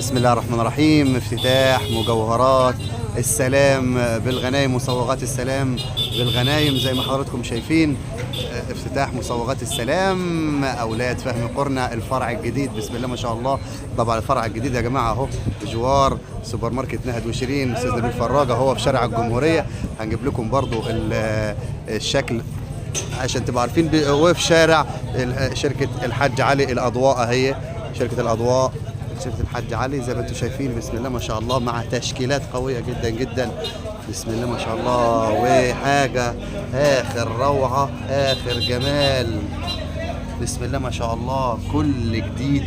بسم الله الرحمن الرحيم. افتتاح مجوهرات السلام بالغنايم، مصوغات السلام بالغنايم زي ما حضراتكم شايفين. افتتاح مصوغات السلام اولاد فهمي قرنة، الفرع الجديد بسم الله ما شاء الله. طبعا الفرع الجديد يا جماعه اهو بجوار سوبر ماركت نهد وشيرين، استاذ نبيل فراجه هو في شارع الجمهوريه. هنجيب لكم برضو الشكل عشان تبقوا عارفين. وفي شارع شركه الحاج علي الاضواء اهي، شركه الاضواء شركة الحاج علي زي ما انتم شايفين بسم الله ما شاء الله، مع تشكيلات قوية جدا جدا بسم الله ما شاء الله، وحاجة آخر روعة آخر جمال بسم الله ما شاء الله. كل جديد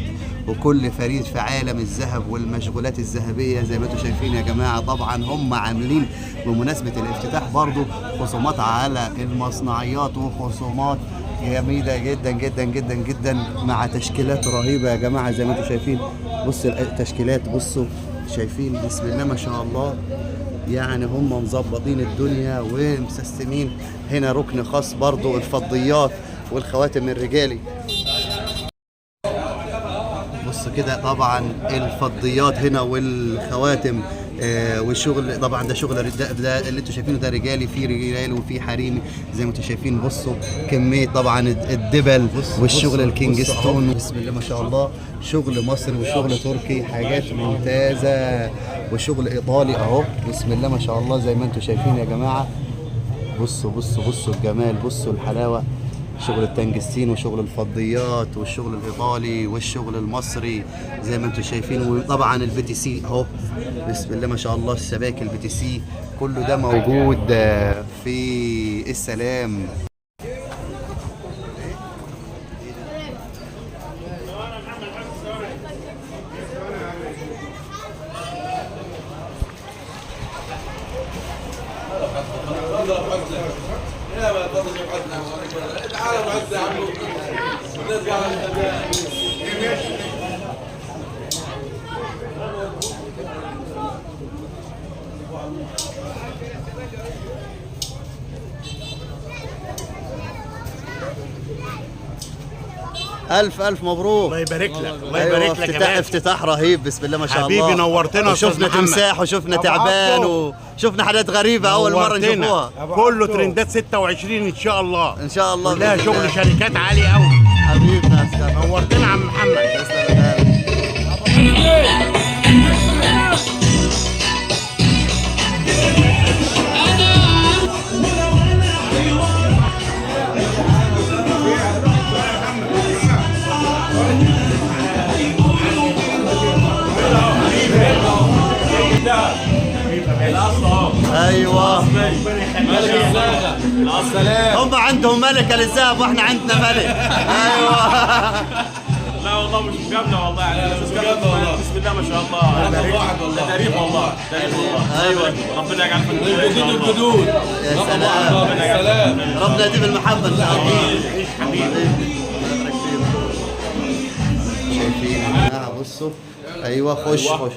وكل فريد في عالم الذهب والمشغولات الذهبية زي ما انتم شايفين يا جماعة. طبعا هم عاملين بمناسبة الافتتاح برضو خصومات على المصنعيات وخصومات جميلة جدا جدا جدا جدا مع تشكيلات رهيبة يا جماعة زي ما انتم شايفين. بصوا التشكيلات، بصوا شايفين بسم الله ما شاء الله. يعني هم مظبطين الدنيا ومسستمين. هنا ركن خاص برضو الفضيات والخواتم الرجالي. بصوا كده طبعا الفضيات هنا والخواتم والشغل طبعا ده شغل ده اللي انتوا شايفينه ده رجالي، في رجالي وفي حريمي زي ما انتوا شايفين. بصوا كميه طبعا الدبل والشغل الكينجستون بسم الله ما شاء الله. شغل مصري وشغل تركي، حاجات ممتازه وشغل ايطالي اهو بسم الله ما شاء الله زي ما انتوا شايفين يا جماعه. بصوا بصوا بصوا الجمال، بصوا الحلاوه، شغل التنجستين وشغل الفضيات والشغل الايطالي والشغل المصري زي ما انتم شايفين. وطبعا البي تي سي اهو بسم الله ما شاء الله، السباك البي تي سي كله ده موجود في السلام. ألف ألف مبروك، الله يبارك لك، الله أيوة يبارك لك. افتتاح رهيب بسم الله ما شاء الله. حبيبي نورتنا. وشفنا تمساح وشفنا تعبان وشفنا حاجات غريبة أول مرة نشوفوها. كله ترندات 26 إن شاء الله، إن شاء الله كلها شغل شركات عالي قوي. حبيبنا يا أستاذ. نورتنا عم محمد. تسلم يا ايوه هم عندهم ملكه للذهب واحنا عندنا ملك. ايوه لا والله مش مجامله والله علينا، مش مجامله والله. بسم الله ما شاء الله، ده تاريخ والله، تاريخ والله. ايوه ربنا يجعل فنانين الجدود. يا سلام، ربنا يديم المحبه ان شاء الله. حبيبي شايفين يا جماعه بصوا. ايوه خش خش.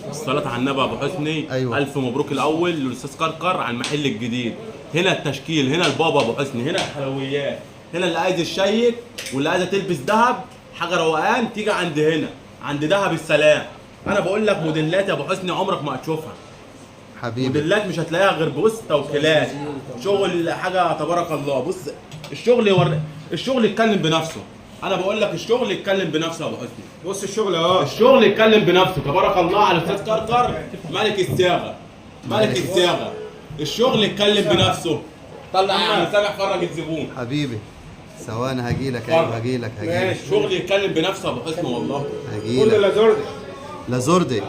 الصلاة على النبي ابو حسني. أيوة. الف مبروك الاول للاستاذ كركر على المحل الجديد. هنا التشكيل، هنا البابا ابو حسني، هنا الحلويات، هنا اللي عايز يشيك واللي عايزه تلبس ذهب حاجه روقان تيجي عند هنا عند ذهب السلام. انا بقول لك موديلات يا ابو حسني عمرك ما هتشوفها. حبيبي موديلات مش هتلاقيها غير بص توكيلات، شغل حاجه تبارك الله. بص الشغل يتكلم بنفسه. انا بقول لك الشغل يتكلم بنفسه يا ابو حسني. بص الشغل اهو، الشغل يتكلم بنفسه تبارك الله على الاستاذ كركر ملك الصياغه، ملك الصياغه. الشغل يتكلم بنفسه. طلع يا عم سامح فرج الزبون. حبيبي ثواني هجيلك. ايوه هجيلك. الشغل يتكلم بنفسه يا ابو حسني والله. كل هجيلك. لازوردي. لازوردي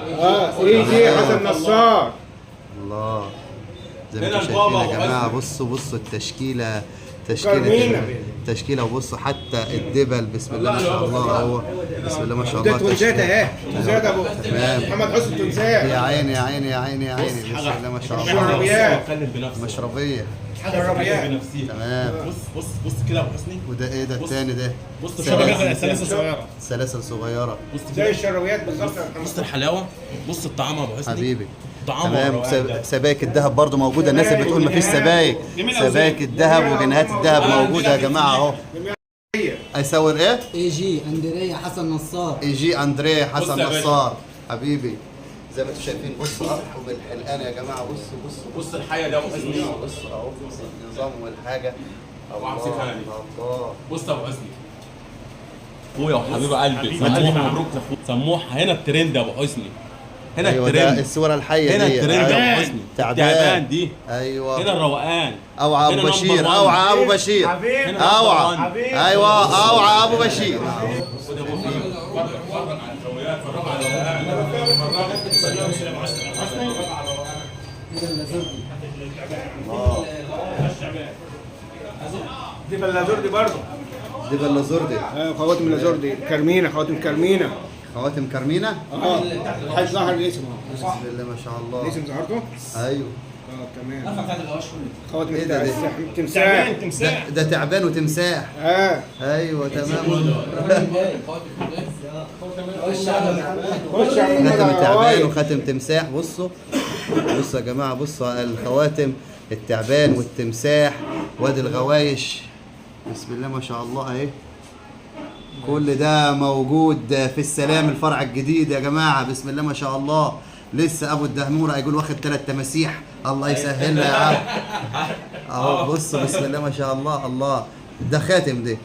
ايه حسن نصار. الله زي ما هنا انتم البابا شايفين يا أبو جماعه. حسن. بصوا بصوا التشكيله، كارمينا. تشكيله وبصوا حتى الدبل بسم الله ما شاء الله اهو بسم الله ما شاء ده الله. تونسات اهي، تونسات ابو تمام. محمد حسن يا تونسات. عيني يا عيني يا عيني يا عيني بسم الله ما شاء الله. شربيات. يتكلم بنفسه. مشربيه شربيات. بنفسها. تمام. بص كده يا ابو حسني. وده ايه ده التاني ده؟ بص سلاسل صغيره سلاسل صغيره بص زي كده. الشربيات بالظبط. بص الحلاوه، بص الطعام يا ابو حسني. حبيبي طعام تمام. والروقان ده. سبائك الذهب برضو موجوده. الناس اللي بتقول مفيش سبائك، سبائك الذهب وجنيهات الذهب موجوده يا جماعه اهو. هيصور ايه؟ اي جي اندريا حسن نصار. يجي اندريه حسن بص يا باشا. نصار حبيبي زي ما انتم شايفين بصوا ارحب بالحلقان يا جماعه. بصوا بص الحية ده ابو حسني. بص اهو النظام والحاجه. وعمسي خالد. الله بص يا ابو حسني. اخويا وحبيب قلبي الف مبروك لاخوك. سموحه هنا الترند يا ابو حسني. هنا ايوه ده الترند. الصوره الحيه هنا دي. الترند يا أيوة. ابو حسني. تعبان. التعبان دي. ايوه هنا الروقان. اوعى ابو هنا بشير. number one. اوعى ابو بشير. حبيب اوعى. حبيب. ايوه اوعى ابو بشير. دي بلازور دي برضه. دي بلازور دي. خواتم اللازور دي كرمينة، خواتم كرمينة. خواتم كرمينة. حاج ظهر الاسم اهو. بسم الله ما شاء الله. الاسم ظهرته؟ ايوه. تمام. خواتم إيه ده؟ تمساح. ده تعبان وتمساح. ايوه تمام. خاتم تعبان وخاتم تمساح. بصوا يا جماعه، بصوا الخواتم التعبان والتمساح وادي الغوايش. بسم الله ما شاء الله اهي. كل ده موجود في السلام الفرع الجديد يا جماعه. بسم الله ما شاء الله. لسه ابو الدهموره هيقول واخد 3 تماسيح. الله يسهلنا يا عم. اهو بصوا بسم الله ما شاء الله. الله ده خاتم ده.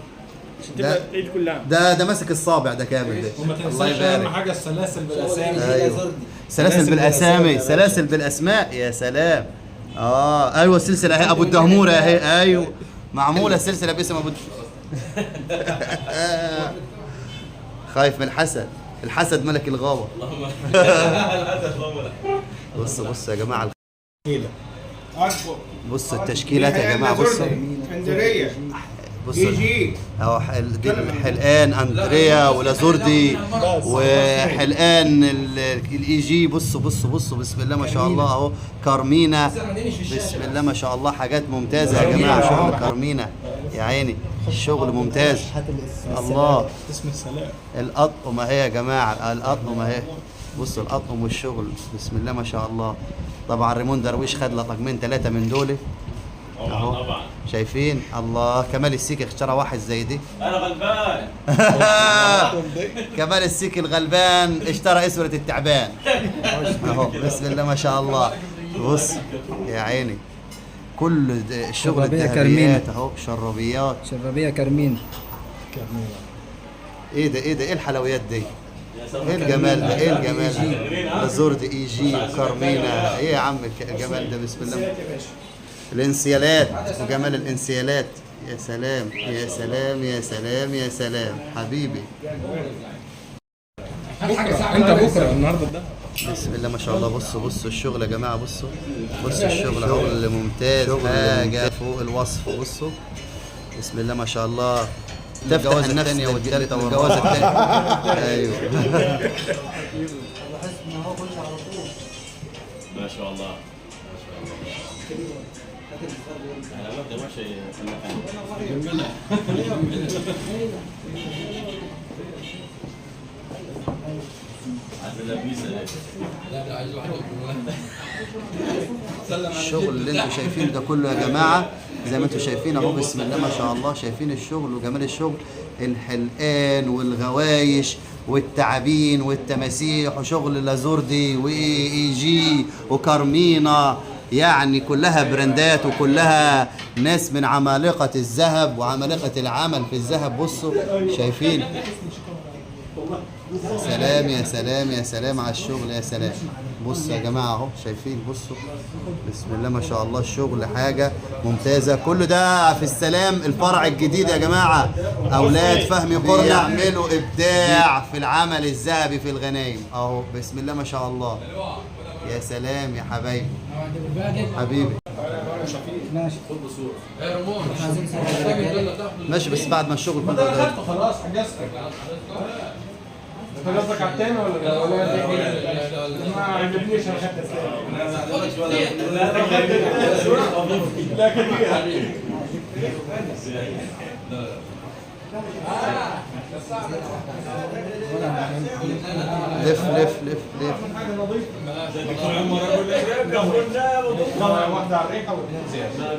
ده ماسك الصابع ده كامل ده. وما الله تنساش يبارك. اهم حاجه السلاسل بالاسامي. ايوه سلاسل بالاسامي. سلاسل بالاسماء. يا سلام. ايوه السلسله اهي ابو الدهموره اهي. ايوه معموله السلسله باسم ابو خايف من الحسد. الحسد ملك الغابه. بصوا يا جماعه. بصوا التشكيلات يا جماعه. بصوا اسكندريه. بصوا جي اهو دي الحلقان اندريا ولازوردي وحلقان الاي جي. بصوا بسم الله ما شاء الله اهو. كارمينا. بسم الله ما شاء الله. حاجات ممتازه يا جماعه. شغل كارمينا يا عيني. الشغل ممتاز. الله. اسم السلام. الاطقم اهي يا جماعه. الاطقم اهي. بصوا الاطقم والشغل. بسم الله ما شاء الله. طبعا ريمون درويش خد له طقمين 3 من دول اهو. شايفين. الله. كمال السيكي اشترى واحد زي دي. انا غلبان. كمال السيكي الغلبان اشترى اسوره التعبان اهو. بسم الله ما شاء الله. بص يا عيني. كل الشغل الذهبيات اهو. شرابيه كرمين. ايه ده ايه الحلويات دي؟ ايه الجمال ده؟ ايه الجمال ده؟ لازورد اي جي وكارمينا. ايه يا عم الجمال ده؟ بسم الله. الانسيالات وجمال الانسيالات. يا سلام يا سلام يا سلام يا سلام حبيبي. انت بكره النهارده ده. بسم الله ما شاء الله. بصوا الشغل يا جماعه. بصوا الشغل اهو اللي ممتاز. حاجه فوق الوصف. بصوا بسم الله ما شاء الله. تفتح الثانيه والثالثه والجوازه الثانيه. ايوه ما شاء الله. علامات ده ماشي في المكان. الشغل اللي انتم شايفينه ده كله يا جماعه زي ما انتم شايفين اهو. بسم الله ما شاء الله. شايفين الشغل وجمال الشغل. الحلقان والغوايش والتعابين والتماسيح وشغل لازوردي واي جي وكارمينا. يعني كلها براندات وكلها ناس من عمالقة الذهب وعمالقة العمل في الذهب. بصوا شايفين. سلام يا سلام يا سلام على الشغل. يا سلام. بصوا يا جماعة اهو. شايفين. بصوا بسم الله ما شاء الله. الشغل حاجة ممتازة. كل ده في السلام الفرع الجديد يا جماعة. أولاد فهمي قرة يعملوا إبداع في العمل الذهبي في الغنايم اهو. بسم الله ما شاء الله. يا سلام يا حبايبي. حبيبي ماشي بس بعد ما الشغل كله خلاص حجزتك. انت قصدك على الثاني ولا ما عجبنيش انا لف لف لف لف. واحده على الريحه واثنين زياده.